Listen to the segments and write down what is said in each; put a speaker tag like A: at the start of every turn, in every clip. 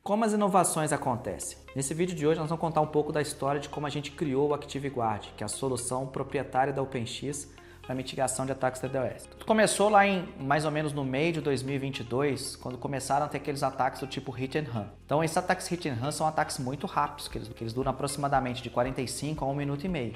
A: Como as inovações acontecem? Nesse vídeo de hoje nós vamos contar um pouco da história de como a gente criou o ActiveGuard, que é a solução proprietária da OpenX para mitigação de ataques DDoS. Tudo começou lá mais ou menos no meio de 2022, quando começaram a ter aqueles ataques do tipo hit and run. Então esses ataques hit and run são ataques muito rápidos, que eles duram aproximadamente de 45 a 1 minuto e meio.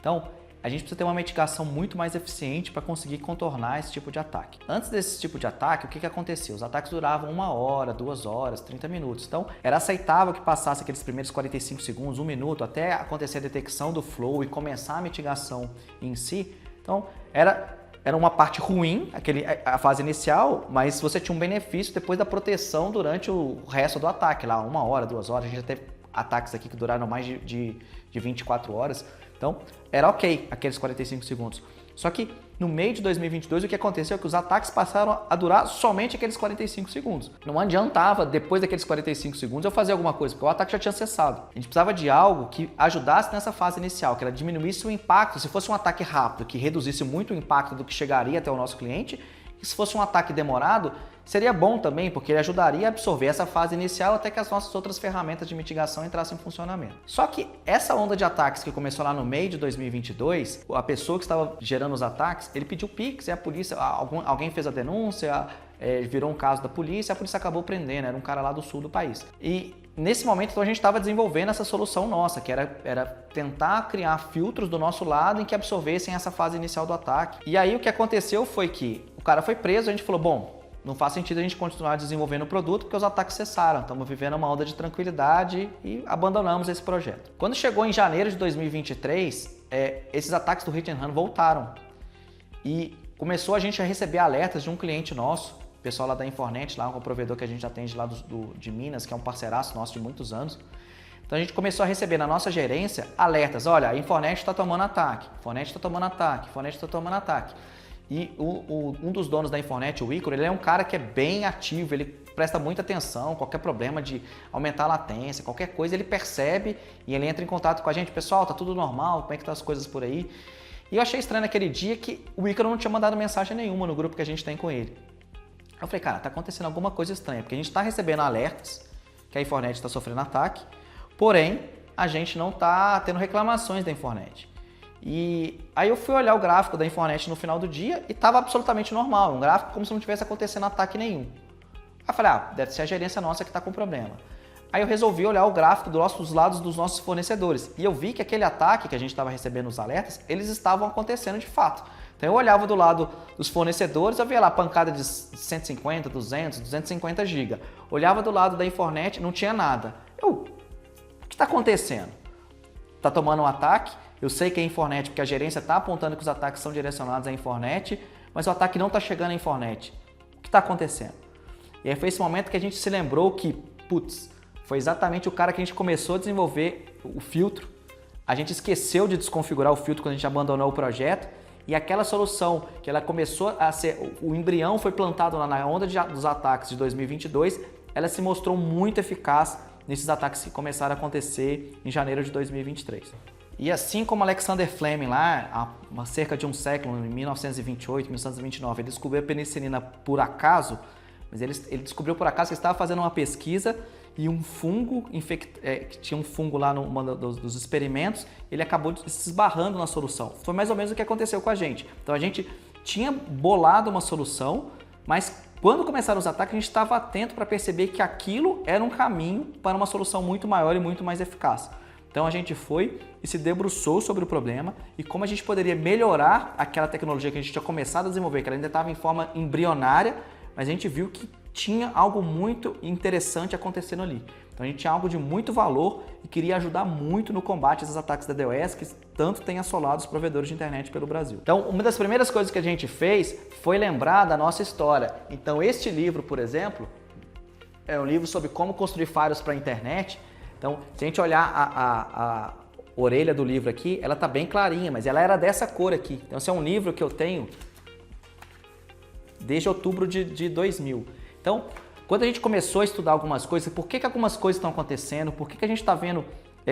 A: Então a gente precisa ter uma mitigação muito mais eficiente para conseguir contornar esse tipo de ataque. Antes desse tipo de ataque, o que acontecia? Os ataques duravam 1 hora, 2 horas, 30 minutos. Então, era aceitável que passasse aqueles primeiros 45 segundos, 1 minuto, até acontecer a detecção do flow e começar a mitigação em si. Então, era uma parte ruim, a fase inicial, mas você tinha um benefício depois da proteção durante o resto do ataque, lá 1 hora, 2 horas. A gente já teve ataques aqui que duraram mais de 24 horas. Então, era ok aqueles 45 segundos. Só que no meio de 2022 o que aconteceu é que os ataques passaram a durar somente aqueles 45 segundos. Não adiantava, depois daqueles 45 segundos, eu fazer alguma coisa, porque o ataque já tinha cessado. A gente precisava de algo que ajudasse nessa fase inicial, que ela diminuísse o impacto. Se fosse um ataque rápido, que reduzisse muito o impacto do que chegaria até o nosso cliente, e se fosse um ataque demorado, seria bom também, porque ele ajudaria a absorver essa fase inicial até que as nossas outras ferramentas de mitigação entrassem em funcionamento. Só que essa onda de ataques que começou lá no meio de 2022, a pessoa que estava gerando os ataques, ele pediu Pix e a polícia, alguém fez a denúncia, virou um caso da polícia, a polícia acabou prendendo, era um cara lá do sul do país. E nesse momento então, a gente estava desenvolvendo essa solução nossa, que era tentar criar filtros do nosso lado em que absorvessem essa fase inicial do ataque. E aí o que aconteceu foi que o cara foi preso, a gente falou, bom, não faz sentido a gente continuar desenvolvendo o produto porque os ataques cessaram, estamos vivendo uma onda de tranquilidade e abandonamos esse projeto. Quando chegou em janeiro de 2023, esses ataques do hit and run voltaram e começou a gente a receber alertas de um cliente nosso, pessoal lá da Infornet, lá um provedor que a gente atende lá de Minas, que é um parceiraço nosso de muitos anos. Então a gente começou a receber na nossa gerência alertas, olha, a Infornet está tomando ataque, Infornet está tomando ataque, Infornet está tomando ataque. E um dos donos da Infornet, o Ícaro, ele é um cara que é bem ativo, ele presta muita atenção, qualquer problema de aumentar a latência, qualquer coisa, ele percebe e ele entra em contato com a gente, pessoal, tá tudo normal, como é que tá as coisas por aí? E eu achei estranho naquele dia que o Ícaro não tinha mandado mensagem nenhuma no grupo que a gente tem com ele. Eu falei, cara, tá acontecendo alguma coisa estranha, porque a gente tá recebendo alertas que a Infornet está sofrendo ataque, porém, a gente não tá tendo reclamações da Infornet. E aí eu fui olhar o gráfico da Infornet no final do dia e estava absolutamente normal, um gráfico como se não tivesse acontecendo ataque nenhum. Aí eu falei, deve ser a gerência nossa que está com problema. Aí eu resolvi olhar o gráfico dos lados dos nossos fornecedores e eu vi que aquele ataque que a gente estava recebendo os alertas, eles estavam acontecendo de fato. Então eu olhava do lado dos fornecedores, eu via lá pancada de 150, 200, 250 GB. Olhava do lado da Infornet, não tinha nada. O que está acontecendo? Está tomando um ataque? Eu sei que é a Infornet, porque a gerência está apontando que os ataques são direcionados à Infornet, mas o ataque não está chegando à Infornet. O que está acontecendo? E aí foi esse momento que a gente se lembrou que, putz, foi exatamente o cara que a gente começou a desenvolver o filtro. A gente esqueceu de desconfigurar o filtro quando a gente abandonou o projeto e aquela solução que ela começou a ser, o embrião foi plantado lá na onda dos ataques de 2022, ela se mostrou muito eficaz nesses ataques que começaram a acontecer em janeiro de 2023. E assim como Alexander Fleming lá, há cerca de um século, em 1928, 1929, ele descobriu a penicilina por acaso, mas ele descobriu por acaso que ele estava fazendo uma pesquisa e um fungo, que tinha um fungo lá num dos experimentos, ele acabou se esbarrando na solução. Foi mais ou menos o que aconteceu com a gente. Então a gente tinha bolado uma solução, mas quando começaram os ataques a gente estava atento para perceber que aquilo era um caminho para uma solução muito maior e muito mais eficaz. Então a gente foi e se debruçou sobre o problema e como a gente poderia melhorar aquela tecnologia que a gente tinha começado a desenvolver, que ela ainda estava em forma embrionária, mas a gente viu que tinha algo muito interessante acontecendo ali. Então a gente tinha algo de muito valor e queria ajudar muito no combate a esses ataques da DDoS que tanto tem assolado os provedores de internet pelo Brasil. Então uma das primeiras coisas que a gente fez foi lembrar da nossa história. Então este livro, por exemplo, é um livro sobre como construir firewalls para a internet. Então, se a gente olhar a orelha do livro aqui, ela está bem clarinha, mas ela era dessa cor aqui. Então, esse é um livro que eu tenho desde outubro de 2000. Então, quando a gente começou a estudar algumas coisas, por que algumas coisas estão acontecendo, por que a gente está vendo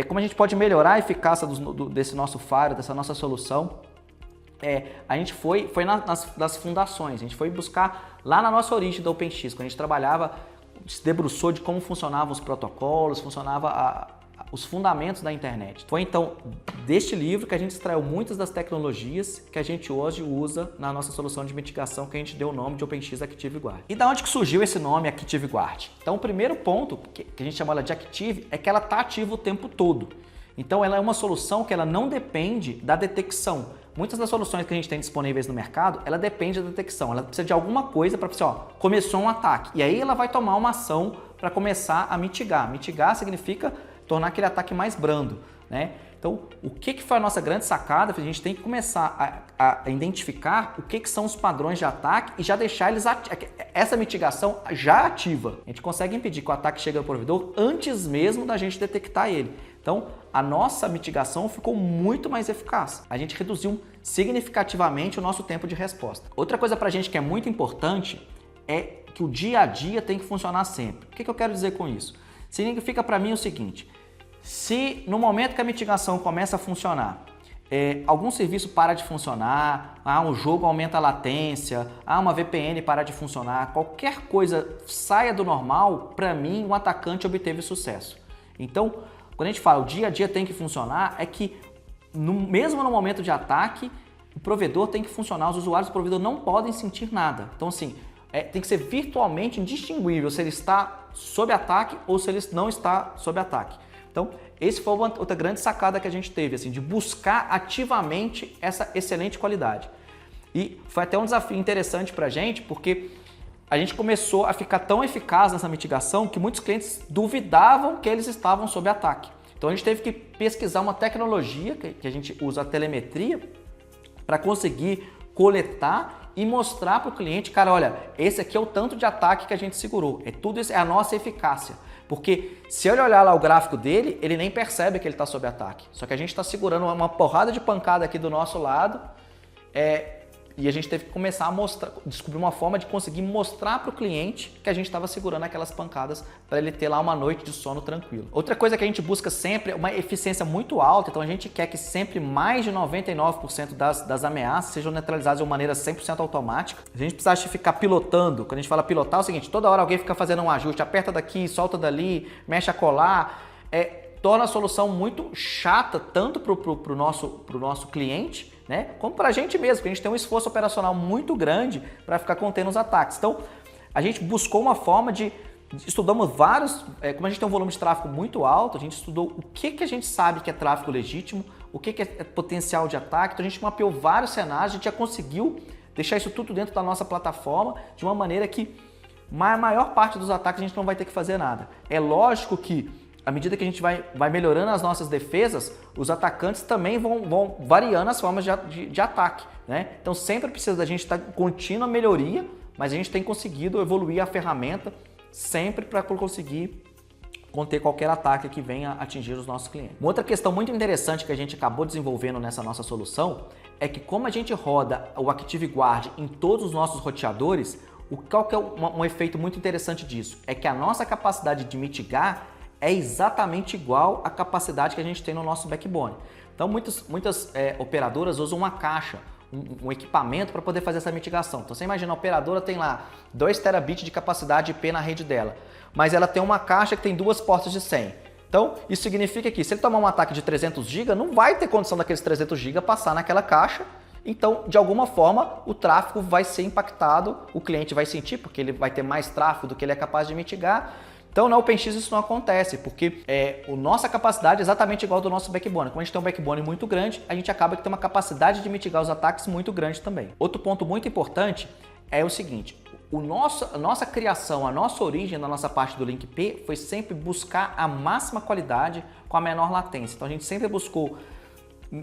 A: como a gente pode melhorar a eficácia desse nosso firewall, dessa nossa solução, a gente foi nas fundações, a gente foi buscar lá na nossa origem da OpenX, quando a gente trabalhava, se debruçou de como funcionavam os protocolos, os fundamentos da internet. Foi então deste livro que a gente extraiu muitas das tecnologias que a gente hoje usa na nossa solução de mitigação, que a gente deu o nome de OpenX Active Guard. E da onde que surgiu esse nome Active Guard? Então o primeiro ponto, que a gente chama ela de Active, é que ela está ativa o tempo todo. Então ela é uma solução que ela não depende da detecção. Muitas das soluções que a gente tem disponíveis no mercado, ela depende da detecção. Ela precisa de alguma coisa para dizer, começou um ataque. E aí ela vai tomar uma ação para começar a mitigar. Mitigar significa tornar aquele ataque mais brando, né? Então, o que foi a nossa grande sacada? A gente tem que começar a identificar o que são os padrões de ataque e já deixar essa mitigação já ativa. A gente consegue impedir que o ataque chegue ao provedor antes mesmo da gente detectar ele. Então, a nossa mitigação ficou muito mais eficaz. A gente reduziu significativamente o nosso tempo de resposta. Outra coisa para a gente que é muito importante é que o dia a dia tem que funcionar sempre. O que eu quero dizer com isso? Significa para mim o seguinte: se no momento que a mitigação começa a funcionar, algum serviço para de funcionar, um jogo aumenta a latência, uma VPN para de funcionar, qualquer coisa saia do normal, para mim, um atacante obteve sucesso. Então, quando a gente fala o dia a dia tem que funcionar, é que mesmo no momento de ataque, o provedor tem que funcionar, os usuários do provedor não podem sentir nada. Então, assim, tem que ser virtualmente indistinguível se ele está sob ataque ou se ele não está sob ataque. Então, esse foi outra grande sacada que a gente teve, assim, de buscar ativamente essa excelente qualidade. E foi até um desafio interessante para a gente, porque a gente começou a ficar tão eficaz nessa mitigação que muitos clientes duvidavam que eles estavam sob ataque. Então, a gente teve que pesquisar uma tecnologia, que a gente usa a telemetria, para conseguir coletar e mostrar para o cliente, cara, olha, esse aqui é o tanto de ataque que a gente segurou. Tudo isso é a nossa eficácia. Porque se ele olhar lá o gráfico dele, ele nem percebe que ele está sob ataque. Só que a gente está segurando uma porrada de pancada aqui do nosso lado e a gente teve que começar a descobrir uma forma de conseguir mostrar para o cliente que a gente estava segurando aquelas pancadas para ele ter lá uma noite de sono tranquilo. Outra coisa que a gente busca sempre é uma eficiência muito alta, então a gente quer que sempre mais de 99% das ameaças sejam neutralizadas de uma maneira 100% automática. A gente precisa ficar pilotando. Quando a gente fala pilotar é o seguinte: toda hora alguém fica fazendo um ajuste, aperta daqui, solta dali, mexe a colar, torna a solução muito chata tanto para o nosso cliente, né, como para a gente mesmo, porque a gente tem um esforço operacional muito grande para ficar contendo os ataques. Então, a gente buscou uma forma estudamos vários, como a gente tem um volume de tráfego muito alto, a gente estudou o que a gente sabe que é tráfego legítimo, o que é potencial de ataque, então a gente mapeou vários cenários, a gente já conseguiu deixar isso tudo dentro da nossa plataforma de uma maneira que a maior parte dos ataques a gente não vai ter que fazer nada. É lógico que à medida que a gente vai melhorando as nossas defesas, os atacantes também vão variando as formas de ataque, né? Então sempre precisa da gente estar em contínua melhoria, mas a gente tem conseguido evoluir a ferramenta sempre para conseguir conter qualquer ataque que venha atingir os nossos clientes. Uma outra questão muito interessante que a gente acabou desenvolvendo nessa nossa solução é que como a gente roda o Active Guard em todos os nossos roteadores, qual que é um efeito muito interessante disso? É que a nossa capacidade de mitigar é exatamente igual à capacidade que a gente tem no nosso backbone. Então, muitas operadoras usam uma caixa, um equipamento para poder fazer essa mitigação. Então, você imagina, a operadora tem lá 2 terabits de capacidade IP na rede dela, mas ela tem uma caixa que tem 2 portas de 100. Então, isso significa que se ele tomar um ataque de 300 GB, não vai ter condição daqueles 300 GB passar naquela caixa. Então, de alguma forma, o tráfego vai ser impactado, o cliente vai sentir, porque ele vai ter mais tráfego do que ele é capaz de mitigar. Então, na OpenX isso não acontece, porque a nossa capacidade é exatamente igual ao do nosso backbone. Como a gente tem um backbone muito grande, a gente acaba que tem uma capacidade de mitigar os ataques muito grande também. Outro ponto muito importante é o seguinte: a nossa criação, a nossa origem da nossa parte do LinkP foi sempre buscar a máxima qualidade com a menor latência. Então, a gente sempre buscou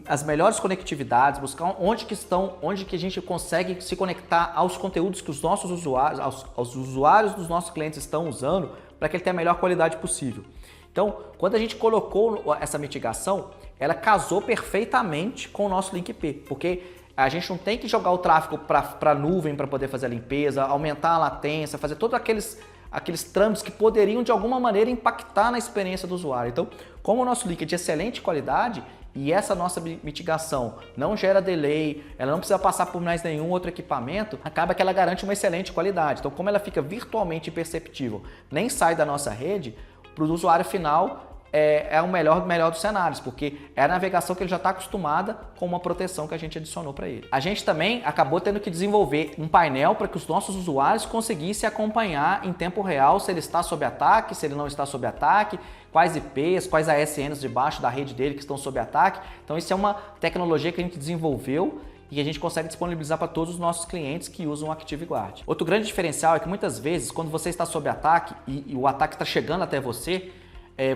A: as melhores conectividades, buscar onde que a gente consegue se conectar aos conteúdos que os nossos usuários, aos usuários dos nossos clientes estão usando, para que ele tenha a melhor qualidade possível. Então, quando a gente colocou essa mitigação, ela casou perfeitamente com o nosso LinkP, porque a gente não tem que jogar o tráfego para a nuvem para poder fazer a limpeza, aumentar a latência, fazer todos aqueles trâmites que poderiam de alguma maneira impactar na experiência do usuário. Então, como o nosso link é de excelente qualidade, e essa nossa mitigação não gera delay, ela não precisa passar por mais nenhum outro equipamento, acaba que ela garante uma excelente qualidade. Então, como ela fica virtualmente imperceptível, nem sai da nossa rede, para o usuário final é o melhor dos cenários, porque é a navegação que ele já está acostumada com uma proteção que a gente adicionou para ele. A gente também acabou tendo que desenvolver um painel para que os nossos usuários conseguissem acompanhar em tempo real se ele está sob ataque, se ele não está sob ataque, quais IPs, quais ASNs debaixo da rede dele que estão sob ataque. Então isso é uma tecnologia que a gente desenvolveu e a gente consegue disponibilizar para todos os nossos clientes que usam o ActiveGuard. Outro grande diferencial é que muitas vezes, quando você está sob ataque e o ataque está chegando até você,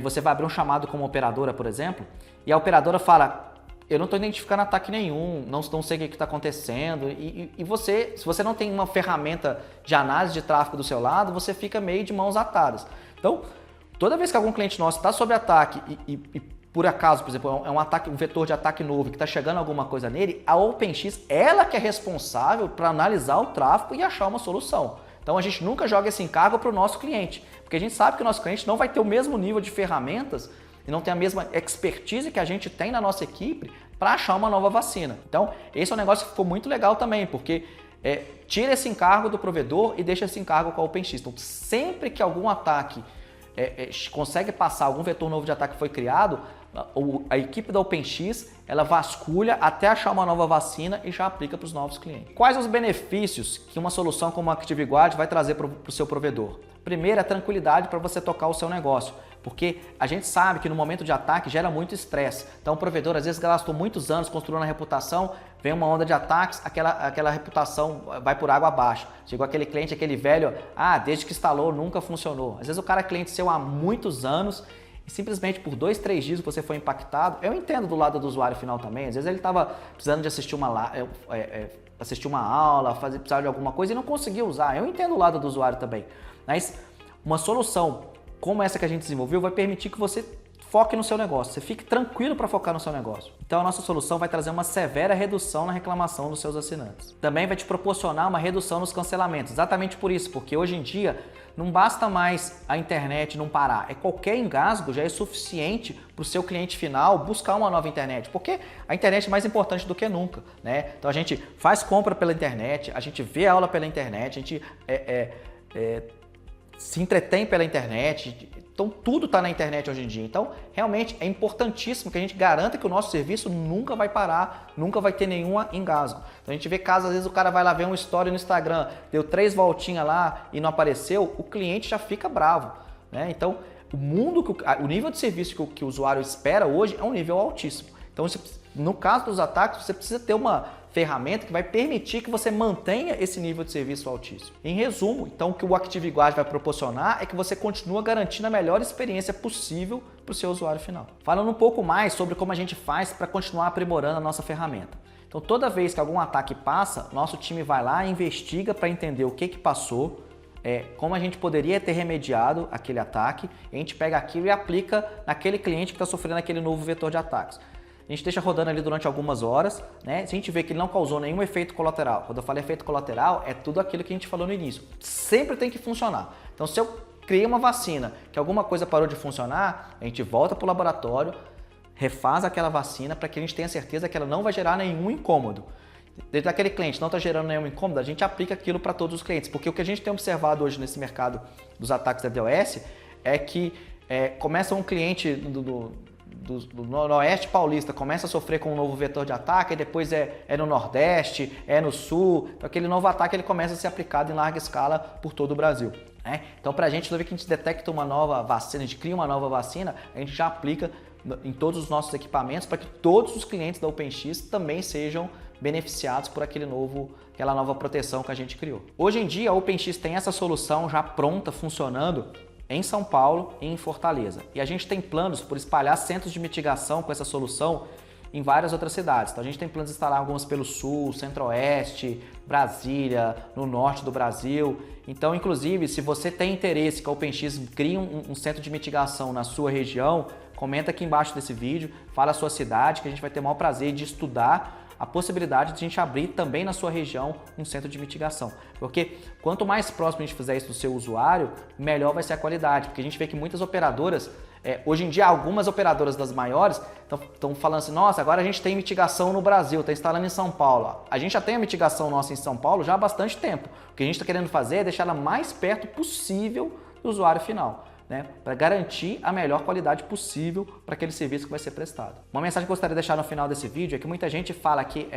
A: você vai abrir um chamado como operadora, por exemplo, e a operadora fala: eu não estou identificando ataque nenhum, não sei o que está acontecendo, e você, se você não tem uma ferramenta de análise de tráfego do seu lado, você fica meio de mãos atadas. Então, toda vez que algum cliente nosso está sob ataque e por acaso, por exemplo, é um vetor de ataque novo que está chegando alguma coisa nele, a OpenX, ela que é responsável para analisar o tráfego e achar uma solução. Então a gente nunca joga esse encargo para o nosso cliente, porque a gente sabe que o nosso cliente não vai ter o mesmo nível de ferramentas e não tem a mesma expertise que a gente tem na nossa equipe para achar uma nova vacina. Então esse é um negócio que ficou muito legal também, porque tira esse encargo do provedor e deixa esse encargo com a OpenX. Então sempre que algum ataque consegue passar, algum vetor novo de ataque foi criado, a equipe da OpenX ela vasculha até achar uma nova vacina e já aplica para os novos clientes. Quais os benefícios que uma solução como a ActiveGuard vai trazer para o seu provedor? Primeiro, a tranquilidade para você tocar o seu negócio, porque a gente sabe que no momento de ataque gera muito estresse. Então o provedor às vezes gastou muitos anos construindo a reputação, vem uma onda de ataques, aquela reputação vai por água abaixo. Chegou aquele cliente, aquele velho, desde que instalou nunca funcionou. Às vezes o cara é cliente seu há muitos anos e simplesmente por 2, 3 dias que você foi impactado. Eu entendo do lado do usuário final também, às vezes ele estava precisando de assistir uma aula, precisar de alguma coisa e não conseguia usar. Eu entendo o lado do usuário também, mas uma solução como essa que a gente desenvolveu vai permitir que você foque no seu negócio, você fique tranquilo para focar no seu negócio. Então a nossa solução vai trazer uma severa redução na reclamação dos seus assinantes. Também vai te proporcionar uma redução nos cancelamentos, exatamente por isso, porque hoje em dia não basta mais a internet não parar, qualquer engasgo já é suficiente para o seu cliente final buscar uma nova internet, porque a internet é mais importante do que nunca, né? Então a gente faz compra pela internet, a gente vê aula pela internet, a gente se entretém pela internet, então tudo está na internet hoje em dia. Então realmente é importantíssimo que a gente garanta que o nosso serviço nunca vai parar, nunca vai ter nenhum engasgo. Então a gente vê casos, às vezes o cara vai lá ver uma story no Instagram, deu 3 voltinhas lá e não apareceu, o cliente já fica bravo, né? Então o nível de serviço que o usuário espera hoje é um nível altíssimo. Então no caso dos ataques, você precisa ter uma ferramenta que vai permitir que você mantenha esse nível de serviço altíssimo. Em resumo, então, o que o ActiveGuard vai proporcionar é que você continua garantindo a melhor experiência possível para o seu usuário final. Falando um pouco mais sobre como a gente faz para continuar aprimorando a nossa ferramenta. Então, toda vez que algum ataque passa, nosso time vai lá e investiga para entender o que passou, como a gente poderia ter remediado aquele ataque, e a gente pega aquilo e aplica naquele cliente que está sofrendo aquele novo vetor de ataques. A gente deixa rodando ali durante algumas horas, né? Se a gente vê que ele não causou nenhum efeito colateral, quando eu falo efeito colateral, é tudo aquilo que a gente falou no início. Sempre tem que funcionar. Então, se eu criei uma vacina que alguma coisa parou de funcionar, a gente volta para o laboratório, refaz aquela vacina para que a gente tenha certeza que ela não vai gerar nenhum incômodo. Desde aquele cliente não está gerando nenhum incômodo, a gente aplica aquilo para todos os clientes. Porque o que a gente tem observado hoje nesse mercado dos ataques da DDoS é que começa um cliente do Noroeste Paulista começa a sofrer com um novo vetor de ataque, e depois é no Nordeste, é no Sul. Então aquele novo ataque ele começa a ser aplicado em larga escala por todo o Brasil, né? Então para a gente, toda vez que a gente detecta uma nova vacina, a gente cria uma nova vacina, a gente já aplica em todos os nossos equipamentos para que todos os clientes da OpenX também sejam beneficiados por aquela nova proteção que a gente criou. Hoje em dia a OpenX tem essa solução já pronta, funcionando em São Paulo e em Fortaleza. E a gente tem planos por espalhar centros de mitigação com essa solução em várias outras cidades. Então a gente tem planos de instalar algumas pelo Sul, Centro-Oeste, Brasília, no Norte do Brasil. Então, inclusive, se você tem interesse que a OpenX crie um centro de mitigação na sua região, comenta aqui embaixo desse vídeo, fala a sua cidade, que a gente vai ter o maior prazer de estudar a possibilidade de a gente abrir também na sua região um centro de mitigação. Porque quanto mais próximo a gente fizer isso do seu usuário, melhor vai ser a qualidade. Porque a gente vê que muitas operadoras Hoje em dia, algumas operadoras das maiores estão falando assim, nossa, agora a gente tem mitigação no Brasil, está instalando em São Paulo. A gente já tem a mitigação nossa em São Paulo já há bastante tempo. O que a gente está querendo fazer é deixar ela mais perto possível do usuário final, né, para garantir a melhor qualidade possível para aquele serviço que vai ser prestado. Uma mensagem que eu gostaria de deixar no final desse vídeo é que muita gente fala que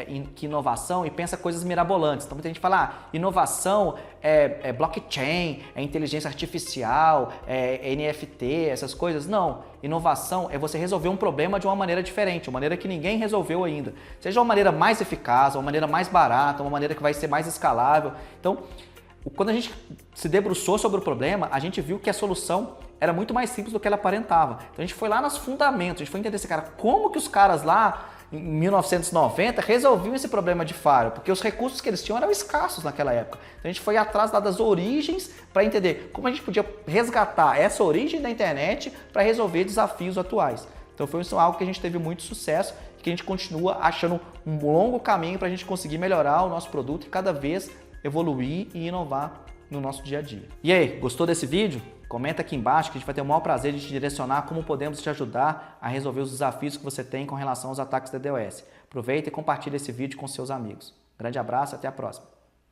A: inovação e pensa coisas mirabolantes. Então muita gente fala, inovação é blockchain, é inteligência artificial, é NFT, essas coisas. Não, inovação é você resolver um problema de uma maneira diferente, uma maneira que ninguém resolveu ainda. Seja uma maneira mais eficaz, uma maneira mais barata, uma maneira que vai ser mais escalável. Então, quando a gente se debruçou sobre o problema, a gente viu que a solução era muito mais simples do que ela aparentava. Então a gente foi lá nos fundamentos, a gente foi entender esse cara, como que os caras lá em 1990 resolviam esse problema de faro, porque os recursos que eles tinham eram escassos naquela época. Então a gente foi atrás das origens para entender como a gente podia resgatar essa origem da internet para resolver desafios atuais. Então foi algo que a gente teve muito sucesso e que a gente continua achando um longo caminho para a gente conseguir melhorar o nosso produto e cada vez evoluir e inovar no nosso dia a dia. E aí, gostou desse vídeo? Comenta aqui embaixo que a gente vai ter o maior prazer de te direcionar como podemos te ajudar a resolver os desafios que você tem com relação aos ataques da DDoS. Aproveita e compartilha esse vídeo com seus amigos. Grande abraço e até a próxima.